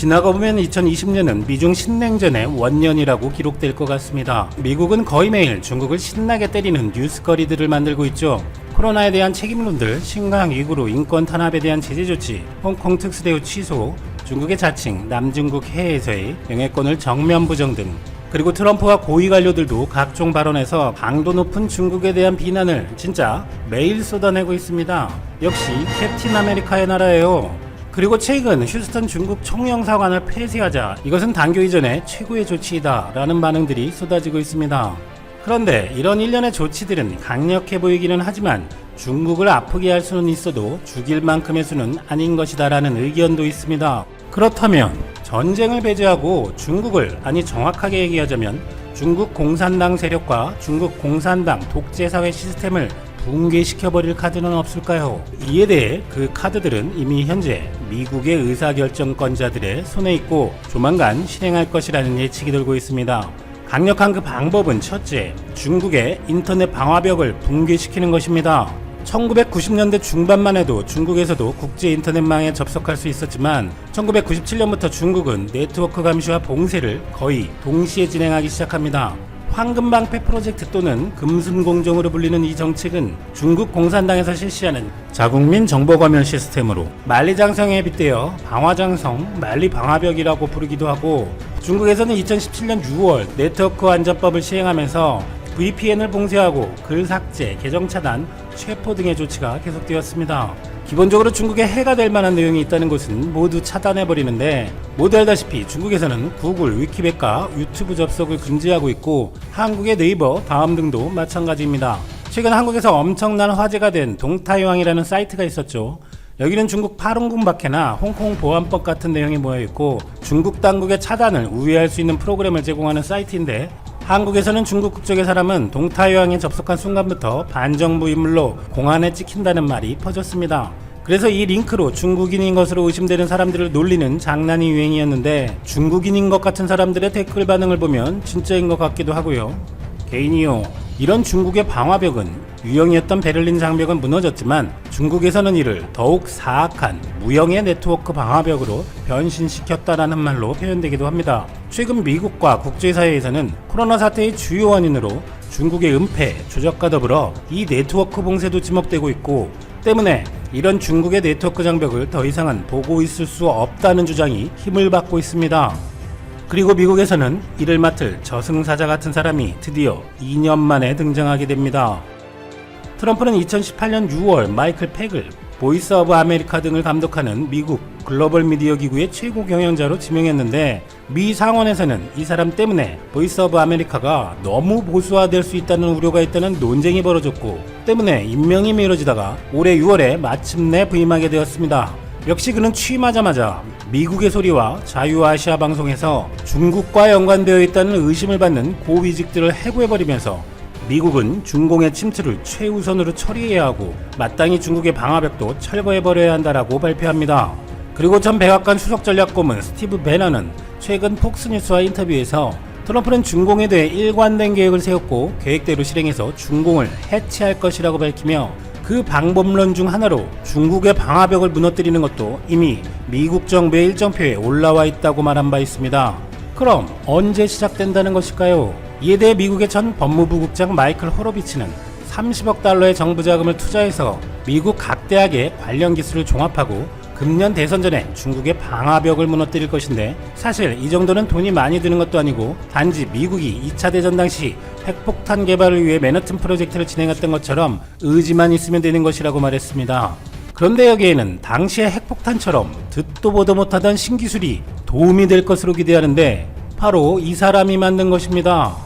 지나가 보면 2020년은 미중 신냉전의 원년이라고 기록될 것 같습니다. 미국은 거의 매일 중국을 신나게 때리는 뉴스거리들을 만들고 있죠. 코로나에 대한 책임론들, 신강 위구르 인권 탄압에 대한 제재 조치, 홍콩 특수대우 취소, 중국의 자칭 남중국 해에서의 영해권을 정면 부정 등, 그리고 트럼프와 고위 관료들도 각종 발언에서 강도 높은 중국에 대한 비난을 진짜 매일 쏟아내고 있습니다. 역시 캡틴 아메리카의 나라예요. 그리고 최근 휴스턴 중국 총영사관을 폐쇄하자 이것은 단교 이전의 최고의 조치이다 라는 반응들이 쏟아지고 있습니다. 그런데 이런 일련의 조치들은 강력해 보이기는 하지만 중국을 아프게 할 수는 있어도 죽일 만큼의 수는 아닌 것이다 라는 의견도 있습니다. 그렇다면 전쟁을 배제하고 중국을, 아니 정확하게 얘기하자면 중국 공산당 세력과 중국 공산당 독재사회 시스템을 붕괴시켜버릴 카드는 없을까요? 이에 대해 그 카드들은 이미 현재 미국의 의사결정권자들의 손에 있고 조만간 실행할 것이라는 예측이 돌고 있습니다. 강력한 그 방법은 첫째, 중국의 인터넷 방화벽을 붕괴시키는 것입니다. 1990년대 중반만 해도 중국에서도 국제 인터넷망에 접속할 수 있었지만 1997년부터 중국은 네트워크 감시와 봉쇄를 거의 동시에 진행하기 시작합니다. 황금방패 프로젝트 또는 금순공정으로 불리는 이 정책은 중국 공산당에서 실시하는 자국민 정보검열 시스템으로 만리장성에 빗대어 방화장성, 만리방화벽이라고 부르기도 하고, 중국에서는 2017년 6월 네트워크 안전법을 시행하면서 VPN을 봉쇄하고 글 삭제, 계정 차단, 체포 등의 조치가 계속되었습니다. 기본적으로 중국에 해가 될 만한 내용이 있다는 곳은 모두 차단해버리는데, 모두 알다시피 중국에서는 구글, 위키백과 유튜브 접속을 금지하고 있고 한국의 네이버, 다음 등도 마찬가지입니다. 최근 한국에서 엄청난 화제가 된 동타이왕이라는 사이트가 있었죠. 여기는 중국 파룬궁 박해나 홍콩 보안법 같은 내용이 모여있고 중국 당국의 차단을 우회할 수 있는 프로그램을 제공하는 사이트인데, 한국에서는 중국 국적의 사람은 동타이왕에 접속한 순간부터 반정부 인물로 공안에 찍힌다는 말이 퍼졌습니다. 그래서 이 링크로 중국인인 것으로 의심되는 사람들을 놀리는 장난이 유행이었는데, 중국인인 것 같은 사람들의 댓글 반응을 보면 진짜인 것 같기도 하고요. 개인이요, 이런 중국의 방화벽은 유형이었던 베를린 장벽은 무너졌지만 중국에서는 이를 더욱 사악한 무형의 네트워크 방화벽으로 변신시켰다라는 말로 표현되기도 합니다. 최근 미국과 국제사회에서는 코로나 사태의 주요 원인으로 중국의 은폐, 조작과 더불어 이 네트워크 봉쇄도 지목되고 있고, 때문에 이런 중국의 네트워크 장벽을 더 이상은 보고 있을 수 없다는 주장이 힘을 받고 있습니다. 그리고 미국에서는 이를 맡을 저승사자 같은 사람이 드디어 2년 만에 등장하게 됩니다. 트럼프는 2018년 6월 마이클 팩을 보이스 오브 아메리카 등을 감독하는 미국 글로벌 미디어 기구의 최고 경영자로 지명했는데, 미 상원에서는 이 사람 때문에 보이스 오브 아메리카가 너무 보수화될 수 있다는 우려가 있다는 논쟁이 벌어졌고, 때문에 임명이 미뤄지다가 올해 6월에 마침내 부임하게 되었습니다. 역시 그는 취임하자마자 미국의 소리와 자유아시아 방송에서 중국과 연관되어 있다는 의심을 받는 고위직들을 해고해버리면서 미국은 중공의 침투를 최우선으로 처리해야 하고 마땅히 중국의 방화벽도 철거해버려야 한다라고 발표합니다. 그리고 전 백악관 수석전략고문 스티브 배너는 최근 폭스뉴스와 인터뷰에서 트럼프는 중공에 대해 일관된 계획을 세웠고 계획대로 실행해서 중공을 해체할 것이라고 밝히며, 그 방법론 중 하나로 중국의 방화벽을 무너뜨리는 것도 이미 미국 정부의 일정표에 올라와 있다고 말한 바 있습니다. 그럼 언제 시작된다는 것일까요? 이에 대해 미국의 전 법무부 국장 마이클 호로비츠는 30억 달러의 정부 자금을 투자해서 미국 각 대학의 관련 기술을 종합하고 금년 대선 전에 중국의 방화벽을 무너뜨릴 것인데, 사실 이 정도는 돈이 많이 드는 것도 아니고 단지 미국이 2차 대전 당시 핵폭탄 개발을 위해 맨하튼 프로젝트를 진행했던 것처럼 의지만 있으면 되는 것이라고 말했습니다. 그런데 여기에는 당시의 핵폭탄처럼 듣도 보도 못하던 신기술이 도움이 될 것으로 기대하는데, 바로 이 사람이 만든 것입니다.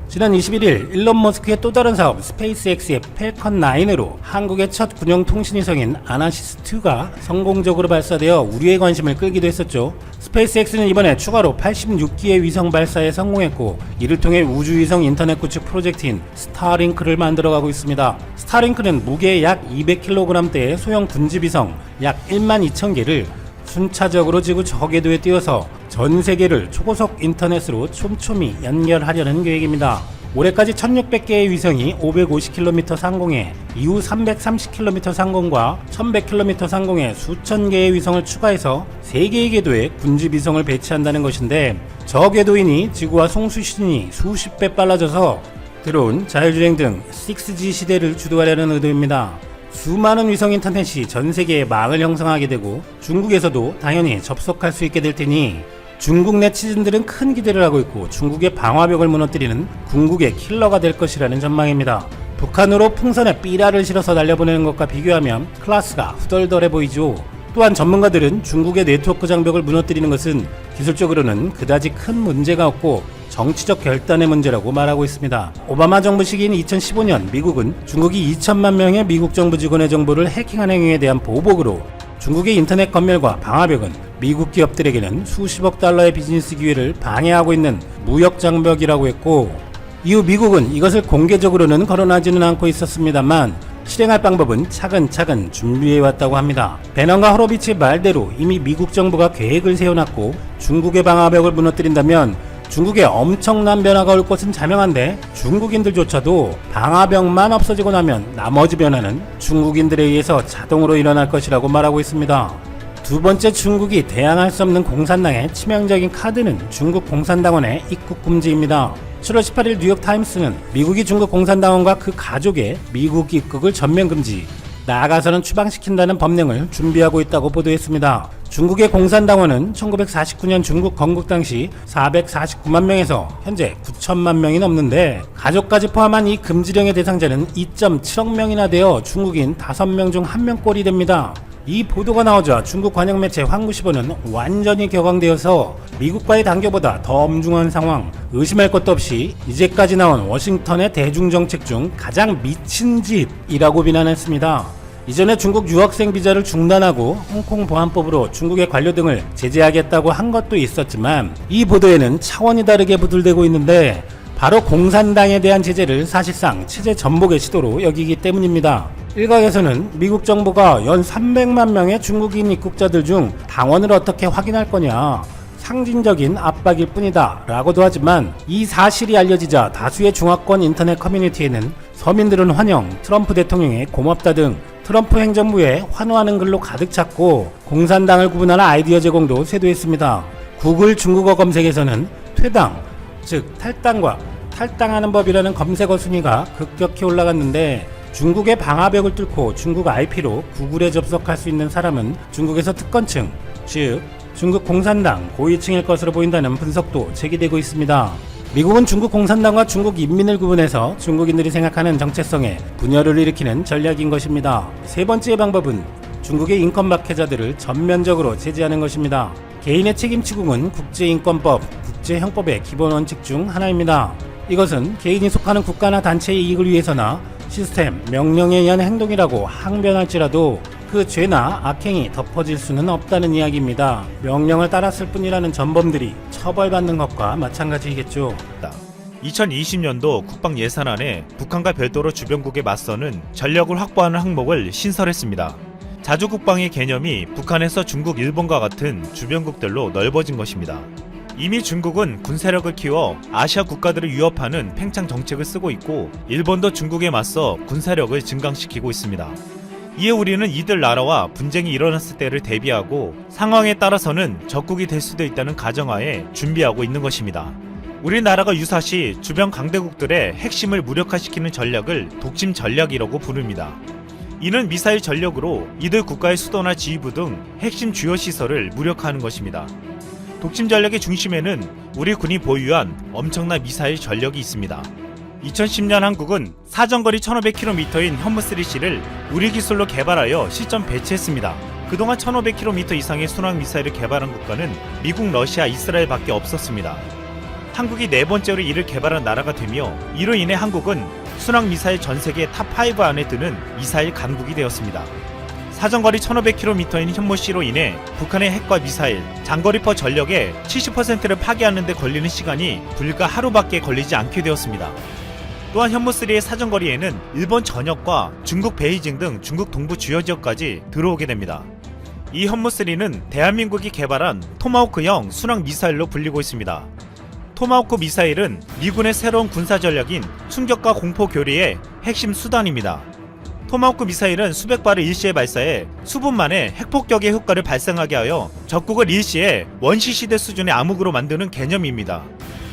지난 21일 일론 머스크의 또 다른 사업 스페이스X의 펠컨 9으로 한국의 첫 군용 통신위성인 아나시스2가 성공적으로 발사되어 우리의 관심을 끌기도 했었죠. 스페이스X는 이번에 추가로 86기의 위성 발사에 성공했고, 이를 통해 우주위성 인터넷 구축 프로젝트인 스타링크를 만들어가고 있습니다. 스타링크는 무게 약 200kg대의 소형 군집위성 약 12,000개를 순차적으로 지구 저궤도에 띄워서 전 세계를 초고속 인터넷으로 촘촘히 연결하려는 계획입니다. 올해까지 1600개의 위성이 550km 상공에, 이후 330km 상공과 1100km 상공에 수천 개의 위성을 추가해서 3개의 궤도에 군집 위성을 배치한다는 것인데, 저 궤도인이 지구와 송수신이 수십 배 빨라져서 드론, 자율주행 등 6G 시대를 주도하려는 의도입니다. 수많은 위성 인터넷이 전 세계에 망을 형성하게 되고 중국에서도 당연히 접속할 수 있게 될 테니 중국 네티즌들은 큰 기대를 하고 있고, 중국의 방화벽을 무너뜨리는 궁극의 킬러가 될 것이라는 전망입니다. 북한으로 풍선에 삐라를 실어서 날려보내는 것과 비교하면 클래스가 후덜덜해 보이죠. 또한 전문가들은 중국의 네트워크 장벽을 무너뜨리는 것은 기술적으로는 그다지 큰 문제가 없고 정치적 결단의 문제라고 말하고 있습니다. 오바마 정부 시기인 2015년 미국은 중국이 2천만 명의 미국 정부 직원의 정보를 해킹한 행위에 대한 보복으로 중국의 인터넷 검열과 방화벽은 미국 기업들에게는 수십억 달러의 비즈니스 기회를 방해하고 있는 무역 장벽이라고 했고, 이후 미국은 이것을 공개적으로는 거론하지는 않고 있었습니다만 실행할 방법은 차근차근 준비해왔다고 합니다. 베넌과 호로비치의 말대로 이미 미국 정부가 계획을 세워놨고, 중국의 방화벽을 무너뜨린다면 중국에 엄청난 변화가 올 것은 자명한데, 중국인들조차도 방화벽만 없어지고 나면 나머지 변화는 중국인들에 의해서 자동으로 일어날 것이라고 말하고 있습니다. 두 번째, 중국이 대항할 수 없는 공산당의 치명적인 카드는 중국 공산당원의 입국 금지입니다. 7월 18일 뉴욕타임스는 미국이 중국 공산당원과 그 가족의 미국 입국을 전면 금지, 나아가서는 추방시킨다는 법령을 준비하고 있다고 보도했습니다. 중국의 공산당원은 1949년 중국 건국 당시 449만 명에서 현재 9천만 명이 넘는데, 가족까지 포함한 이 금지령의 대상자는 2.7억 명이나 되어 중국인 5명 중 1명꼴이 됩니다. 이 보도가 나오자 중국 관영 매체 환구시보는 완전히 격앙되어서 미국과의 단계보다 더 엄중한 상황, 의심할 것도 없이 이제까지 나온 워싱턴의 대중정책 중 가장 미친 짓이라고 비난했습니다. 이전에 중국 유학생 비자를 중단하고 홍콩 보안법으로 중국의 관료 등을 제재하겠다고 한 것도 있었지만, 이 보도에는 차원이 다르게 부들대고 있는데 바로 공산당에 대한 제재를 사실상 체제 전복의 시도로 여기기 때문입니다. 일각에서는 미국 정부가 연 300만 명의 중국인 입국자들 중 당원을 어떻게 확인할 거냐, 상징적인 압박일 뿐이다 라고도 하지만, 이 사실이 알려지자 다수의 중화권 인터넷 커뮤니티에는 서민들은 환영, 트럼프 대통령에 고맙다 등 트럼프 행정부에 환호하는 글로 가득 찼고, 공산당을 구분하는 아이디어 제공도 쇄도했습니다. 구글 중국어 검색에서는 퇴당, 즉 탈당과 탈당하는 법이라는 검색어 순위가 급격히 올라갔는데, 중국의 방화벽을 뚫고 중국 IP로 구글에 접속할 수 있는 사람은 중국에서 특권층, 즉 중국 공산당 고위층일 것으로 보인다는 분석도 제기되고 있습니다. 미국은 중국 공산당과 중국 인민을 구분해서 중국인들이 생각하는 정체성에 분열을 일으키는 전략인 것입니다. 세 번째 방법은 중국의 인권 박해자들을 전면적으로 제재하는 것입니다. 개인의 책임 추궁은 국제인권법, 국제형법의 기본 원칙 중 하나입니다. 이것은 개인이 속하는 국가나 단체의 이익을 위해서나 시스템, 명령에 의한 행동이라고 항변할지라도 그 죄나 악행이 덮어질 수는 없다는 이야기입니다. 명령을 따랐을 뿐이라는 전범들이 처벌받는 것과 마찬가지이겠죠. 2020년도 국방 예산안에 북한과 별도로 주변국에 맞서는 전력을 확보하는 항목을 신설했습니다. 자주국방의 개념이 북한에서 중국, 일본과 같은 주변국들로 넓어진 것입니다. 이미 중국은 군세력을 키워 아시아 국가들을 위협하는 팽창 정책을 쓰고 있고, 일본도 중국에 맞서 군사력을 증강시키고 있습니다. 이에 우리는 이들 나라와 분쟁이 일어났을 때를 대비하고 상황에 따라서는 적국이 될 수도 있다는 가정하에 준비하고 있는 것입니다. 우리나라가 유사시 주변 강대국들의 핵심을 무력화시키는 전략을 독침 전략이라고 부릅니다. 이는 미사일 전력으로 이들 국가의 수도나 지휘부 등 핵심 주요 시설을 무력화하는 것입니다. 독침 전략의 중심에는 우리 군이 보유한 엄청난 미사일 전력이 있습니다. 2010년 한국은 사정거리 1500km인 현무3C를 우리 기술로 개발하여 실전 배치했습니다. 그동안 1500km 이상의 순항미사일을 개발한 국가는 미국, 러시아, 이스라엘 밖에 없었습니다. 한국이 네 번째로 이를 개발한 나라가 되며, 이로 인해 한국은 순항미사일 전세계 탑5 안에 드는 미사일 강국이 되었습니다. 사정거리 1500km인 현무-C로 인해 북한의 핵과 미사일, 장거리포 전력의 70%를 파괴하는 데 걸리는 시간이 불과 하루밖에 걸리지 않게 되었습니다. 또한 현무3의 사정거리에는 일본 전역과 중국 베이징 등 중국 동부 주요 지역까지 들어오게 됩니다. 이 현무3는 대한민국이 개발한 토마호크형 순항 미사일로 불리고 있습니다. 토마호크 미사일은 미군의 새로운 군사 전략인 충격과 공포 교리의 핵심 수단입니다. 토마호크 미사일은 수백 발을 일시에 발사해 수분 만에 핵폭격의 효과를 발생하게 하여 적국을 일시에 원시시대 수준의 암흑으로 만드는 개념입니다.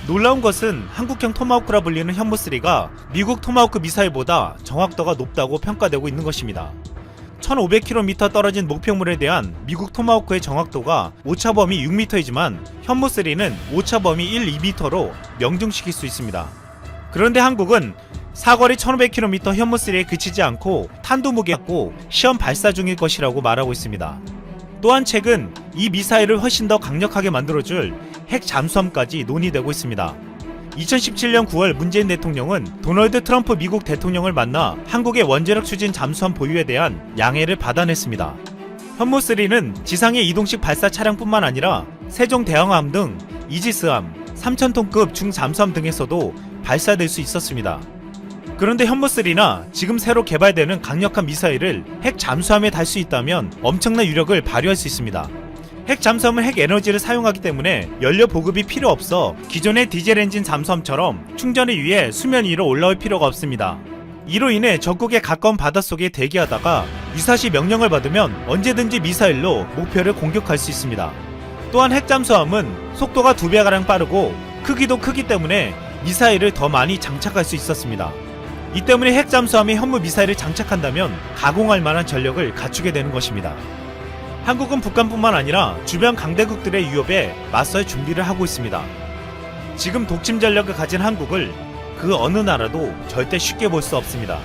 놀라운 것은 한국형 토마호크라 불리는 현무3가 미국 토마호크 미사일보다 정확도가 높다고 평가되고 있는 것입니다. 1500km 떨어진 목표물에 대한 미국 토마호크의 정확도가 오차 범위 6m이지만 현무3는 오차 범위 1, 2m로 명중시킬 수 있습니다. 그런데 한국은 사거리 1500km 현무3에 그치지 않고 탄도무게 갖고 시험 발사 중일 것이라고 말하고 있습니다. 또한 최근 이 미사일을 훨씬 더 강력하게 만들어줄 핵 잠수함까지 논의되고 있습니다. 2017년 9월 문재인 대통령은 도널드 트럼프 미국 대통령을 만나 한국의 원자력 추진 잠수함 보유에 대한 양해를 받아냈습니다. 현무3는 지상의 이동식 발사 차량뿐만 아니라 세종대왕함 등 이지스함, 3000톤급 중잠수함 등에서도 발사될 수 있었습니다. 그런데 현무3나 지금 새로 개발되는 강력한 미사일을 핵 잠수함에 달 수 있다면 엄청난 위력을 발휘할 수 있습니다. 핵 잠수함은 핵 에너지를 사용하기 때문에 연료 보급이 필요 없어 기존의 디젤 엔진 잠수함처럼 충전을 위해 수면 위로 올라올 필요가 없습니다. 이로 인해 적국의 가까운 바닷속에 대기하다가 유사시 명령을 받으면 언제든지 미사일로 목표를 공격할 수 있습니다. 또한 핵 잠수함은 속도가 2배가량 빠르고 크기도 크기 때문에 미사일을 더 많이 장착할 수 있었습니다. 이 때문에 핵 잠수함에 현무 미사일을 장착한다면 가공할 만한 전력을 갖추게 되는 것입니다. 한국은 북한뿐만 아니라 주변 강대국들의 위협에 맞설 준비를 하고 있습니다. 지금 독침 전력을 가진 한국을 그 어느 나라도 절대 쉽게 볼 수 없습니다.